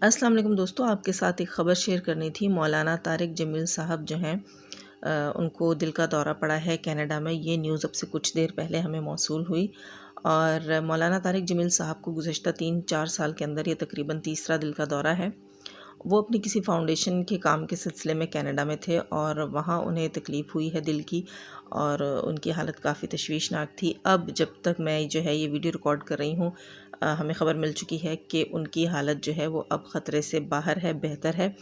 अस्सलाम वालेकुम दोस्तों, आपके साथ एक ख़बर शेयर करनी थी। मौलाना तारिक जमील साहब जो हैं उनको दिल का दौरा पड़ा है कनाडा में। ये न्यूज़ अब से कुछ देर पहले हमें मौसूल हुई और मौलाना तारिक जमील साहब को गुज़श्ता 3-4 साल के अंदर ये तकरीबन तीसरा दिल का दौरा है। वो अपनी किसी फाउंडेशन के काम के सिलसिले में कनाडा में थे और वहाँ उन्हें तकलीफ़ हुई है दिल की और उनकी हालत काफ़ी तशवीशनाक थी। अब जब तक मैं जो है ये वीडियो रिकॉर्ड कर रही हूँ हमें ख़बर मिल चुकी है कि उनकी हालत जो है वो अब ख़तरे से बाहर है, बेहतर है।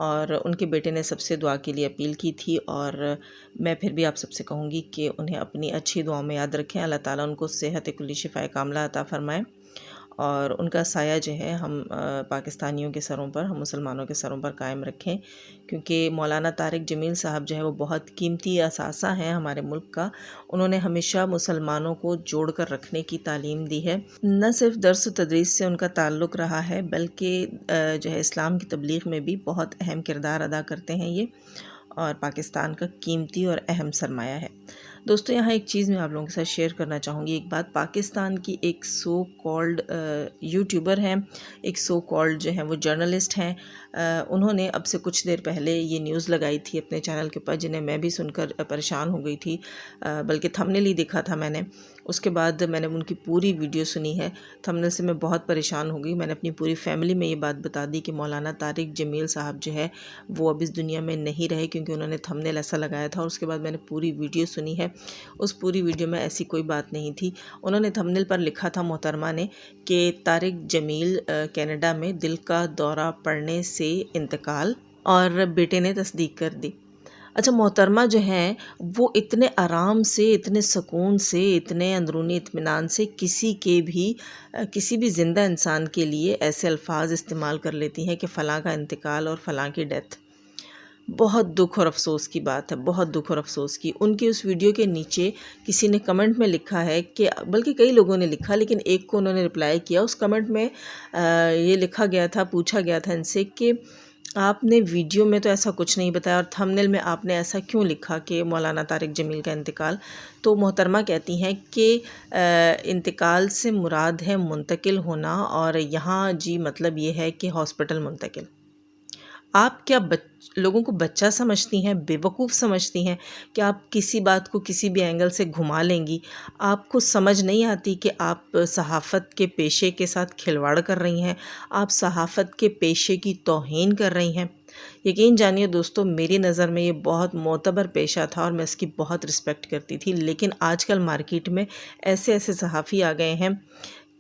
और उनके बेटे ने सबसे दुआ के लिए अपील की थी और मैं फिर भी आप सबसे कहूँगी कि उन्हें अपनी अच्छी दुआओं में याद रखें। अल्लाह ताला उनको सेहत कुल्ली शिफ़ाए कामिला अता फ़रमाए और उनका साया जो है हम पाकिस्तानियों के सरों पर, हम मुसलमानों के सरों पर कायम रखें, क्योंकि मौलाना तारिक जमील साहब जो है वो बहुत कीमती असासा हैं हमारे मुल्क का। उन्होंने हमेशा मुसलमानों को जोड़ कर रखने की तालीम दी है। न सिर्फ दर्स व तदरीस से उनका ताल्लुक़ रहा है, बल्कि जो है इस्लाम की तबलीग में भी बहुत अहम किरदार अदा करते हैं ये, और पाकिस्तान का कीमती और अहम सरमाया है। दोस्तों, यहाँ एक चीज़ मैं आप लोगों के साथ शेयर करना चाहूँगी। एक बात, पाकिस्तान की एक सो कॉल्ड यूट्यूबर हैं, एक सो कॉल्ड जो है वो जर्नलिस्ट हैं, उन्होंने अब से कुछ देर पहले ये न्यूज़ लगाई थी अपने चैनल के ऊपर, जिन्हें मैं भी सुनकर परेशान हो गई थी, बल्कि थंबनेल ही देखा था मैंने। उसके बाद मैंने उनकी पूरी वीडियो सुनी है। थंबनेल से मैं बहुत परेशान हो गई। मैंने अपनी पूरी फैमिली में ये बात बता दी कि मौलाना तारिक जमील साहब जो है वो अब इस दुनिया में नहीं रहे, क्योंकि उन्होंने थंबनेल ऐसा लगाया था। और उसके बाद मैंने पूरी वीडियो सुनी है। उस पूरी वीडियो में ऐसी कोई बात नहीं थी। उन्होंने थंबनेल पर लिखा था मोहतरमा ने कि तारिक जमील कनाडा में दिल का दौरा पड़ने से इंतकाल, और बेटे ने तस्दीक कर दी। अच्छा, मोहतरमा जो हैं वो इतने आराम से, इतने सुकून से, इतने अंदरूनी इत्मीनान से किसी भी ज़िंदा इंसान के लिए ऐसे अल्फाज इस्तेमाल कर लेती हैं कि फ़लाँ का इंतकाल और फ़लाँ की डेथ। बहुत दुख और अफ़सोस की बात है, बहुत दुख और अफ़सोस की। उनकी उस वीडियो के नीचे किसी ने कमेंट में लिखा है कि, बल्कि कई लोगों ने लिखा, लेकिन एक को उन्होंने रिप्लाई किया। उस कमेंट में ये लिखा गया था, पूछा गया था इनसे कि आपने वीडियो में तो ऐसा कुछ नहीं बताया और थंबनेल में आपने ऐसा क्यों लिखा कि मौलाना तारिक जमील का इंतकाल। तो मोहतरमा कहती हैं कि इंतकाल से मुराद है मुंतकिल होना, और यहाँ जी मतलब ये है कि हॉस्पिटल मुंतकिल। आप क्या लोगों को बच्चा समझती हैं, बेवकूफ़ समझती हैं कि आप किसी बात को किसी भी एंगल से घुमा लेंगी। आपको समझ नहीं आती कि आप सहाफ़त के पेशे के साथ खिलवाड़ कर रही हैं, आप सहाफ़त के पेशे की तौहीन कर रही हैं। यकीन जानिए दोस्तों, मेरी नज़र में ये बहुत मोतबर पेशा था और मैं इसकी बहुत रिस्पेक्ट करती थी, लेकिन आजकल मार्केट में ऐसे ऐसे सहाफ़ी आ गए हैं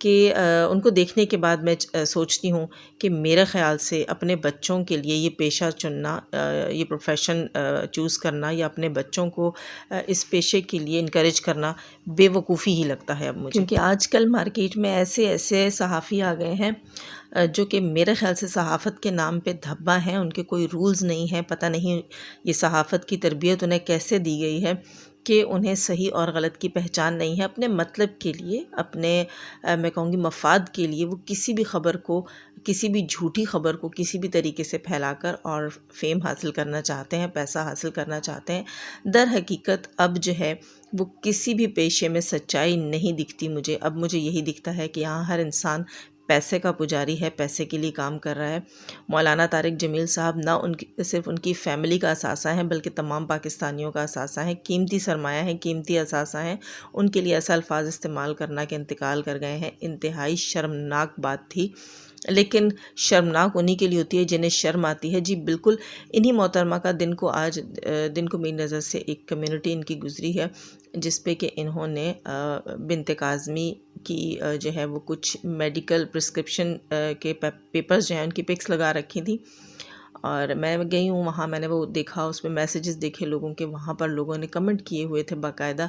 कि उनको देखने के बाद मैं सोचती हूँ कि मेरे ख़्याल से अपने बच्चों के लिए ये पेशा चुनना, ये प्रोफ़ेशन चूज़ करना, या अपने बच्चों को इस पेशे के लिए इनकरेज करना बेवकूफ़ी ही लगता है अब मुझे। क्योंकि आजकल मार्केट में ऐसे ऐसे सहाफ़ी आ गए हैं जो कि मेरे ख़्याल से सहाफ़त के नाम पे धब्बा हैं। उनके कोई रूल्स नहीं हैं। पता नहीं ये सहाफ़त की तरबियत उन्हें कैसे दी गई है कि उन्हें सही और गलत की पहचान नहीं है। अपने मतलब के लिए, अपने मैं कहूँगी मफ़ाद के लिए, वो किसी भी ख़बर को, किसी भी झूठी ख़बर को किसी भी तरीके से फैलाकर और फ़ेम हासिल करना चाहते हैं, पैसा हासिल करना चाहते हैं। दर हकीकत अब जो है वो किसी भी पेशे में सच्चाई नहीं दिखती मुझे। अब मुझे यही दिखता है कि यहाँ हर इंसान पैसे का पुजारी है, पैसे के लिए काम कर रहा है। मौलाना तारिक जमील साहब ना सिर्फ़ उनकी फ़ैमिली का असासा हैं, बल्कि तमाम पाकिस्तानियों का असासा हैं, कीमती सरमाया है, कीमती असासा हैं। उनके लिए ऐसा अल्फाज इस्तेमाल करना कि इंतकाल कर गए हैं, इंतहाई शर्मनाक बात थी। लेकिन शर्मनाक उन्हीं के लिए होती है जिन्हें शर्म आती है। जी बिल्कुल, इन्हीं मोहतरमा का दिन को मेरी नज़र से एक कम्युनिटी इनकी गुज़री है, जिस पे कि इन्होंने बिनते काज़मी की जो है वो कुछ मेडिकल प्रिस्क्रिप्शन के पेपर्स जो हैं उनकी पिक्स लगा रखी थी। और मैं गई हूँ वहाँ, मैंने वो देखा, उसमें मैसेजेस देखे लोगों के, वहाँ पर लोगों ने कमेंट किए हुए थे बाकायदा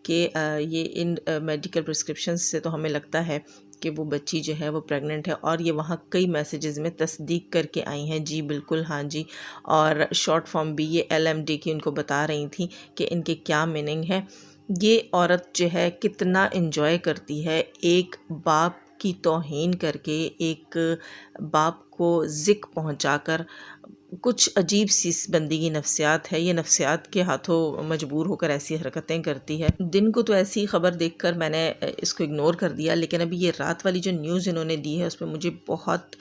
कि ये इन मेडिकल प्रिस्क्रिप्शंस से तो हमें लगता है कि वो बच्ची जो है वो प्रेग्नेंट है। और ये वहाँ कई मैसेजेस में तस्दीक करके आई हैं, जी बिल्कुल, हाँ जी। और शॉर्ट फॉर्म भी ये LMD की उनको बता रही थी कि इनके क्या मीनिंग है। ये औरत जो है कितना एंजॉय करती है एक बाप की तौहीन करके, एक बाप को ज़िक पहुंचाकर, کچھ عجیب سی اس بندی کی نفسیات ہے، یہ نفسیات کے ہاتھوں مجبور ہو کر ایسی حرکتیں کرتی ہے۔ دن کو تو ایسی خبر دیکھ کر میں نے اس کو اگنور کر دیا، لیکن ابھی یہ رات والی جو نیوز انہوں نے دی ہے اس پہ مجھے بہت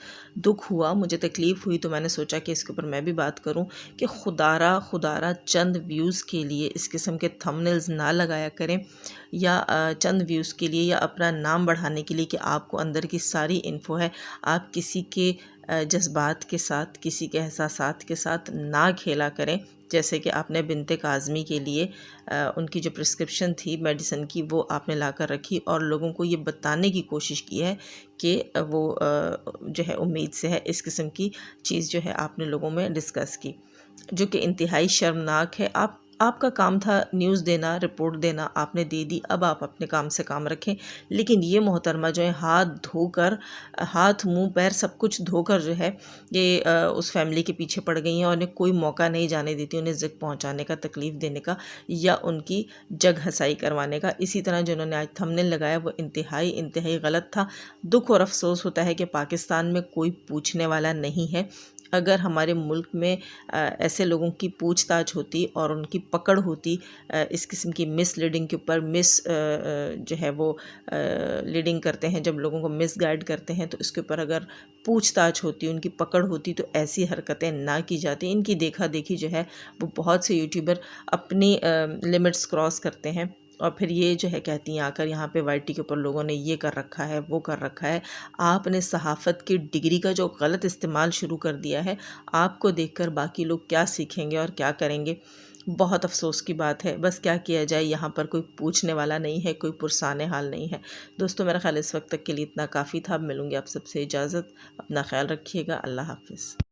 دکھ ہوا، مجھے تکلیف ہوئی، تو میں نے سوچا کہ اس کے اوپر میں بھی بات کروں کہ خدا را چند ویوز کے لیے اس قسم کے تھمبنیلز نہ لگایا کریں، یا چند ویوز کے لیے یا اپنا نام بڑھانے کے لیے کہ آپ کو اندر کی ساری انفو ہے، آپ کسی کے جذبات کے ساتھ، کسی کے احساسات کے ساتھ نہ کھیلا کریں۔ جیسے کہ آپ نے بنت کاظمی کے لیے ان کی جو پرسکرپشن تھی میڈیسن کی، وہ آپ نے لا کر رکھی اور لوگوں کو یہ بتانے کی کوشش کی ہے کہ وہ جو ہے امید سے ہے، اس قسم کی چیز جو ہے آپ نے لوگوں میں ڈسکس کی، جو کہ انتہائی شرمناک ہے۔ آپ کا کام تھا نیوز دینا، رپورٹ دینا، آپ نے دے دی، اب آپ اپنے کام سے کام رکھیں۔ لیکن یہ محترمہ جو ہے ہاتھ منہ پیر سب کچھ دھو کر جو ہے یہ اس فیملی کے پیچھے پڑ گئی ہیں، اور انہیں کوئی موقع نہیں جانے دیتی انہیں زک پہنچانے کا، تکلیف دینے کا، یا ان کی جگ ہسائی کروانے کا۔ اسی طرح جو انہوں نے آج تھمبنیل لگایا وہ انتہائی غلط تھا۔ دکھ اور افسوس ہوتا ہے کہ پاکستان میں کوئی پوچھنے والا نہیں ہے۔ اگر ہمارے ملک میں ایسے لوگوں کی پوچھ تاچھ ہوتی اور ان کی پکڑ ہوتی اس قسم کی مس لیڈنگ کے اوپر، جو ہے وہ لیڈنگ کرتے ہیں، جب لوگوں کو مس گائیڈ کرتے ہیں، تو اس کے اوپر اگر پوچھ تاچھ ہوتی، ان کی پکڑ ہوتی، تو ایسی حرکتیں نہ کی جاتی۔ ان کی دیکھا دیکھی جو ہے وہ بہت سے یوٹیوبر اپنی لمٹس کراس کرتے ہیں، اور پھر یہ جو ہے کہتی ہیں آ کر یہاں پہ وائی ٹی کے اوپر لوگوں نے یہ کر رکھا ہے، وہ کر رکھا ہے۔ آپ نے صحافت کی ڈگری کا جو غلط استعمال شروع کر دیا ہے، آپ کو دیکھ کر باقی لوگ کیا سیکھیں گے اور کیا کریں گے؟ بہت افسوس کی بات ہے۔ بس کیا کیا جائے، یہاں پر کوئی پوچھنے والا نہیں ہے، کوئی پرسان حال نہیں ہے۔ دوستو میرا خیال اس وقت تک کے لیے اتنا کافی تھا۔ اب ملوں گی آپ سب سے اجازت، اپنا خیال رکھیے گا، اللہ حافظ۔